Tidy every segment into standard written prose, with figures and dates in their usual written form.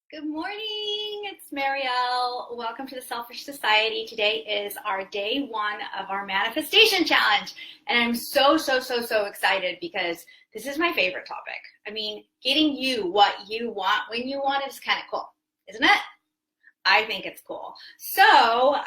Good morning, it's Marielle. Welcome to the Selfish Society. Today is our day one of our manifestation challenge. And I'm so excited because this is my favorite topic. I mean, getting you what you want when you want is kind of cool, isn't it? I think it's cool. So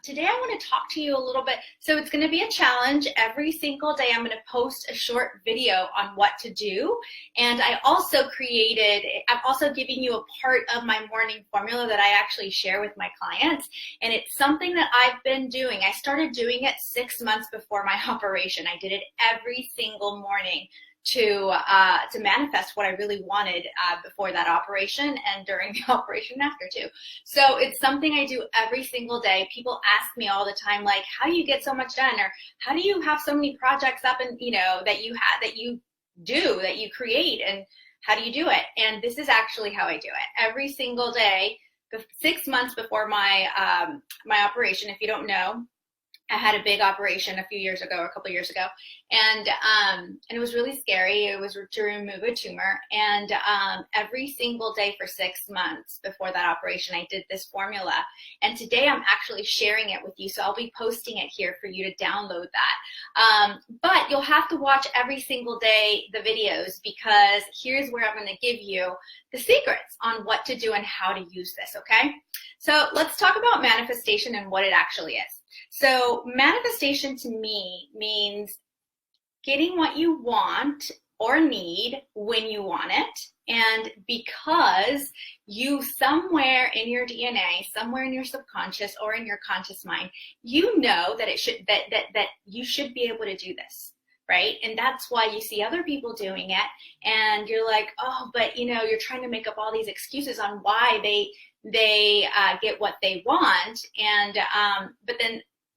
today I want to talk to you a little bit. So it's going to be a challenge. Every single day I'm going to post a short video on what to do. And I'm also giving you a part of my morning formula that I actually share with my clients. And it's something that I've been doing. I started doing it 6 months before my operation. I did it every single morning to manifest what I really wanted before that operation and during the operation after too. So it's something I do every single day. People ask me all the time, like, how do you get so much done? Or how do you have so many projects up and, that you create, and how do you do it? And this is actually how I do it. Every single day, 6 months before my operation, if you don't know, I had a big operation a couple of years ago, and it was really scary. It was to remove a tumor, and every single day for 6 months before that operation, I did this formula. And today I'm actually sharing it with you, so I'll be posting it here for you to download that. But you'll have to watch every single day the videos, because here's where I'm going to give you the secrets on what to do and how to use this, okay? So let's talk about manifestation and what it actually is. So manifestation to me means getting what you want or need when you want it, and because you, somewhere in your DNA, somewhere in your subconscious or in your conscious mind, you know that that you should be able to do this, right? And that's why you see other people doing it, and you're like, oh, but you're trying to make up all these excuses on why they get what they want, and but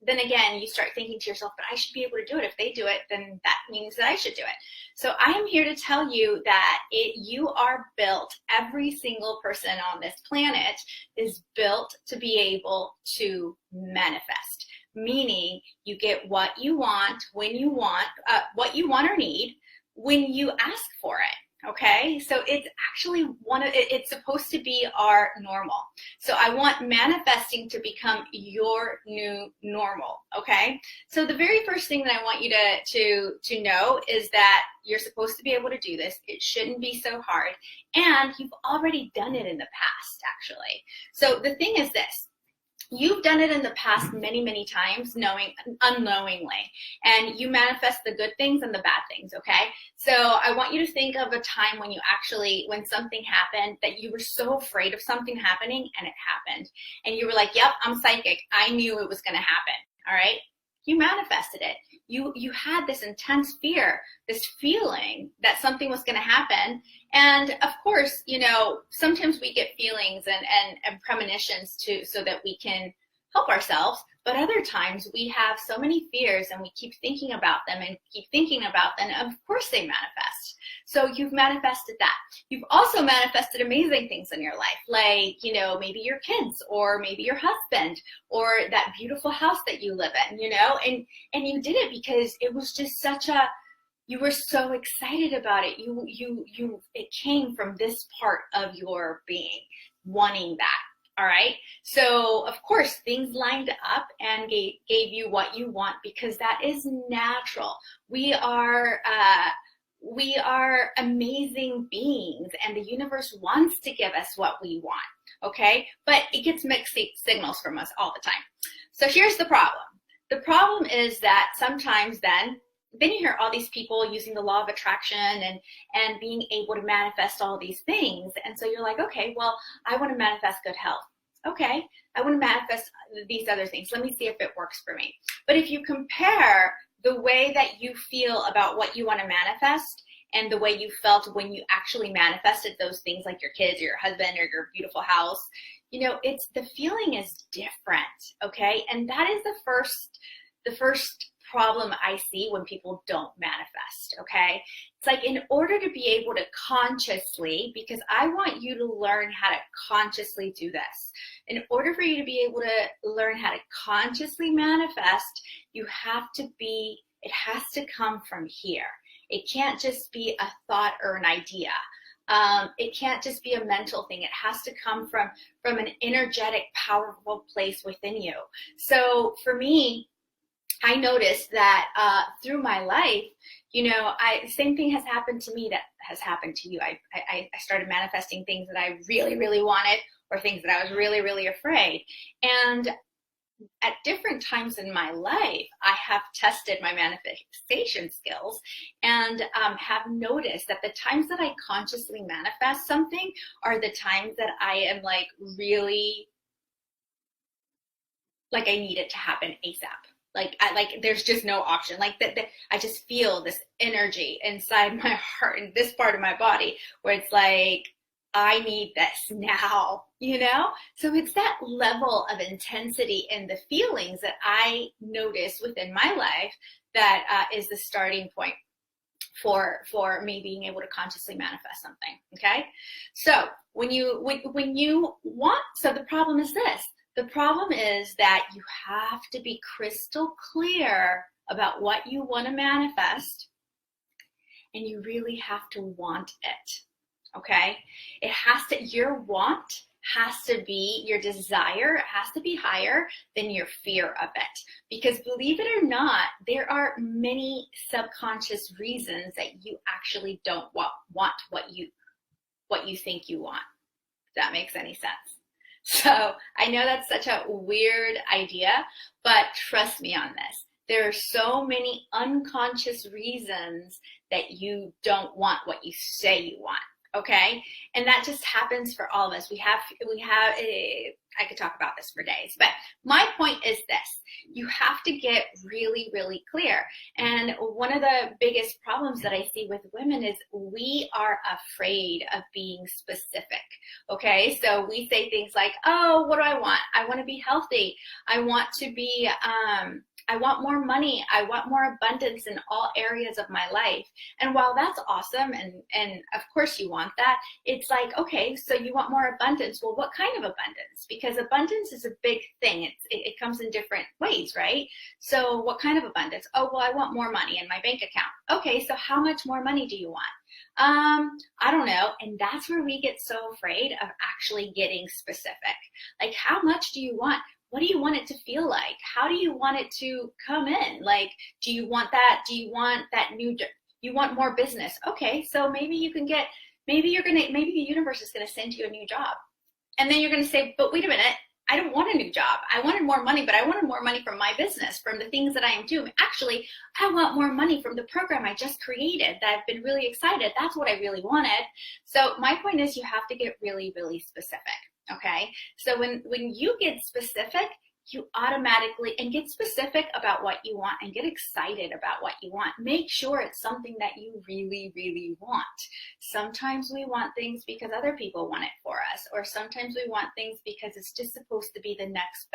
then again, you start thinking to yourself, but I should be able to do it. If they do it, then that means that I should do it. So I am here to tell you that you are built, every single person on this planet is built to be able to manifest, meaning you get what you want when you want, what you want or need when you ask for it. Okay, so it's actually it's supposed to be our normal. So I want manifesting to become your new normal, okay? So the very first thing that I want you to know is that you're supposed to be able to do this. It shouldn't be so hard, and you've already done it in the past, actually. So the thing is this. You've done it in the past many times, unknowingly, and you manifest the good things and the bad things, okay? So I want you to think of a time when something happened that you were so afraid of something happening, and it happened. And you were like, yep, I'm psychic. I knew it was going to happen, all right? You manifested it. You had this intense fear, this feeling that something was going to happen. And of course, sometimes we get feelings and premonitions so that we can help ourselves. But other times we have so many fears and we keep thinking about them and keep thinking about them. And of course they manifest. So you've manifested that. You've also manifested amazing things in your life, like, maybe your kids, or maybe your husband, or that beautiful house that you live in, and you did it because it was just you were so excited about it. It came from this part of your being, wanting that. All right. So of course things lined up and gave you what you want, because that is natural. We are amazing beings, and the universe wants to give us what we want. Okay. But it gets mixed signals from us all the time. So here's the problem. The problem is that sometimes then you hear all these people using the law of attraction and being able to manifest all these things. And so you're like, okay, well, I want to manifest good health. Okay, I want to manifest these other things. Let me see if it works for me. But if you compare the way that you feel about what you want to manifest and the way you felt when you actually manifested those things, like your kids or your husband or your beautiful house, the feeling is different. Okay, and that is the first problem I see when people don't manifest, okay? It's like, in order to be able to consciously, because I want you to learn how to consciously do this. In order for you to be able to learn how to consciously manifest, it has to come from here. It can't just be a thought or an idea. It can't just be a mental thing. It has to come from an energetic, powerful place within you. So for me, I noticed that through my life, same thing has happened to me that has happened to you. I started manifesting things that I really, really wanted, or things that I was really, really afraid. And at different times in my life, I have tested my manifestation skills and have noticed that the times that I consciously manifest something are the times that I am like really, like I need it to happen ASAP. Like there's just no option. Like that, I just feel this energy inside my heart and this part of my body where it's like, I need this now, So it's that level of intensity in the feelings that I notice within my life that is the starting point for me being able to consciously manifest something. Okay. So when you want, so the problem is this. The problem is that you have to be crystal clear about what you want to manifest, and you really have to want it. Okay? Your want has to be, your desire has to be higher than your fear of it. Because believe it or not, there are many subconscious reasons that you actually don't want what you think you want. If that makes any sense. So I know that's such a weird idea, but trust me on this. There are so many unconscious reasons that you don't want what you say you want. Okay. And that just happens for all of us. I could talk about this for days, but my point is this: you have to get really, really clear. And one of the biggest problems that I see with women is we are afraid of being specific. Okay. So we say things like, oh, what do I want? I want to be healthy. I want to be, I want more money. I want more abundance in all areas of my life. And while that's awesome, and of course you want that, it's like, okay, so you want more abundance. Well, what kind of abundance? Because abundance is a big thing. It comes in different ways, right? So what kind of abundance? Oh, well, I want more money in my bank account. Okay, so how much more money do you want? I don't know. And that's where we get so afraid of actually getting specific. Like, how much do you want? What do you want it to feel like? How do you want it to come in? Like, do you want that? Do you want that you want more business? Okay, so maybe the universe is going to send you a new job. And then you're going to say, but wait a minute, I don't want a new job. I wanted more money, but I wanted more money from my business, from the things that I am doing. Actually, I want more money from the program I just created that I've been really excited. That's what I really wanted. So my point is, you have to get really, really specific. Okay. So when you get specific, you automatically, and get specific about what you want and get excited about what you want. Make sure it's something that you really, really want. Sometimes we want things because other people want it for us, or sometimes we want things because it's just supposed to be the next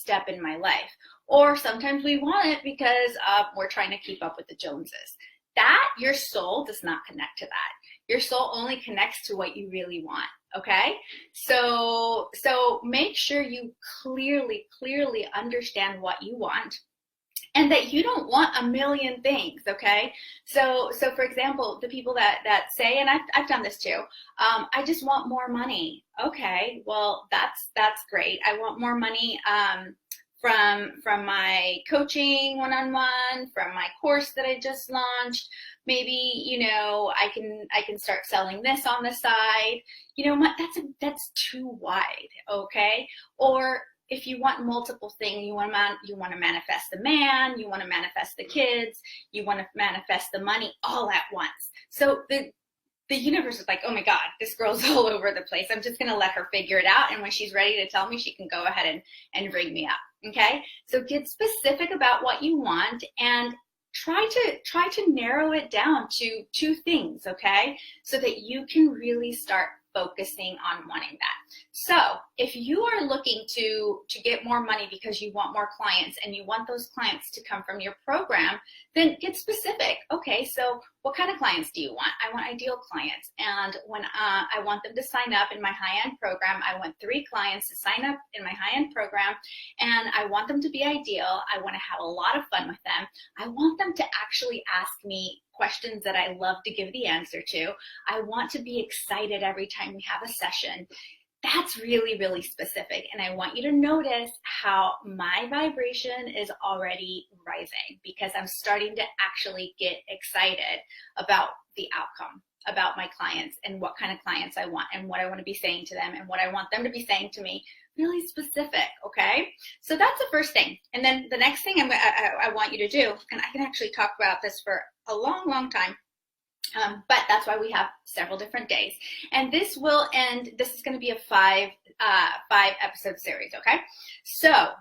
step in my life. Or sometimes we want it because we're trying to keep up with the Joneses. That, your soul does not connect to that. Your soul only connects to what you really want. Okay. So make sure you clearly understand what you want, and that you don't want a million things. Okay. So for example, the people that say, and I've done this too, I just want more money. Okay. Well, that's great. I want more money, from my coaching one-on-one, from my course that I just launched. Maybe, I can start selling this on the side. That's too wide. Okay. Or if you want multiple things, you want to manifest the man, you want to manifest the kids, you want to manifest the money all at once. So the universe is like, oh my God, this girl's all over the place. I'm just going to let her figure it out. And when she's ready to tell me, she can go ahead and bring me up. Okay. So get specific about what you want and try to narrow it down to 2 things. Okay. So that you can really start focusing on wanting that. So if you are looking to get more money because you want more clients and you want those clients to come from your program, then get specific. Okay, so what kind of clients do you want? I want ideal clients. And when I want them to sign up in my high-end program, I want 3 clients to sign up in my high-end program, and I want them to be ideal. I want to have a lot of fun with them. I want them to actually ask me questions that I love to give the answer to. I want to be excited every time we have a session. That's really, really specific. And I want you to notice how my vibration is already rising, because I'm starting to actually get excited about the outcome, about my clients and what kind of clients I want and what I want to be saying to them and what I want them to be saying to me. Really specific, okay? So that's the first thing. And then the next thing I want you to do, and I can actually talk about this for a long, long time, but that's why we have several different days. And this will end, this is going to be a 5 episode series, okay? So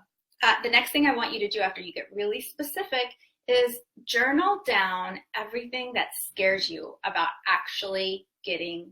the next thing I want you to do after you get really specific is journal down everything that scares you about actually getting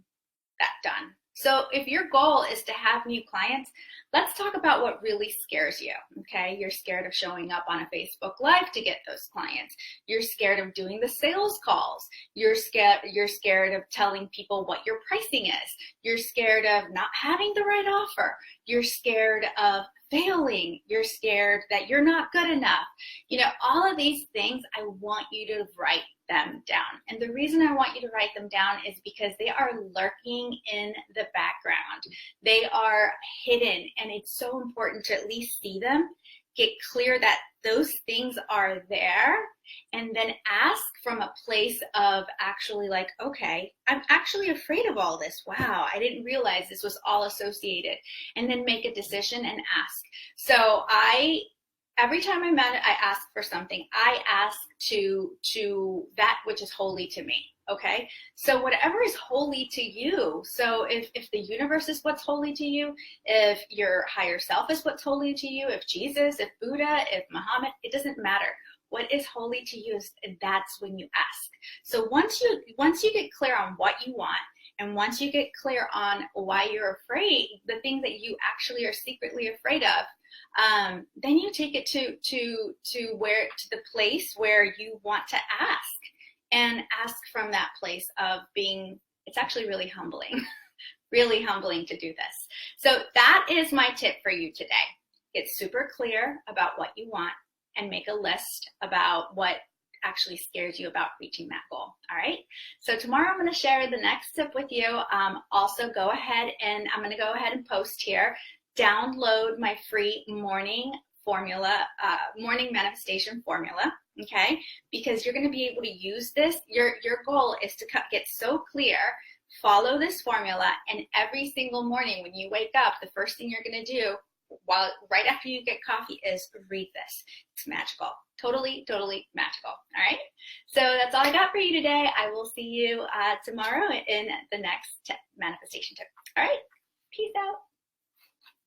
that done. So if your goal is to have new clients, let's talk about what really scares you, okay? You're scared of showing up on a Facebook Live to get those clients. You're scared of doing the sales calls. You're scared of telling people what your pricing is. You're scared of not having the right offer. You're scared of failing. You're scared that you're not good enough. You know, all of these things, I want you to write them down. And the reason I want you to write them down is because they are lurking in the background. They are hidden, and it's so important to at least see them, get clear that those things are there, and then ask from a place of actually like, okay, I'm actually afraid of all this. Wow, I didn't realize this was all associated. And then make a decision and ask. So every time I ask for something, I ask to that which is holy to me, okay? So whatever is holy to you, so if the universe is what's holy to you, if your higher self is what's holy to you, if Jesus, if Buddha, if Muhammad, it doesn't matter. What is holy to you, that's when you ask. So once you get clear on what you want, and once you get clear on why you're afraid, the things that you actually are secretly afraid of, then you take it to the place where you want to ask, and ask from that place of being, it's actually really humbling, really humbling to do this. So that is my tip for you today. Get super clear about what you want and make a list about what actually scares you about reaching that goal. All right. So tomorrow I'm going to share the next tip with you. Also go ahead and I'm going to go ahead and post here. Download my free morning manifestation formula, okay? Because you're going to be able to use this. Your goal is to get so clear, follow this formula, and every single morning when you wake up, the first thing you're going to do right after you get coffee is read this. It's magical. Totally, totally magical. All right. So that's all I got for you today. I will see you tomorrow in the next manifestation tip. All right. Peace out.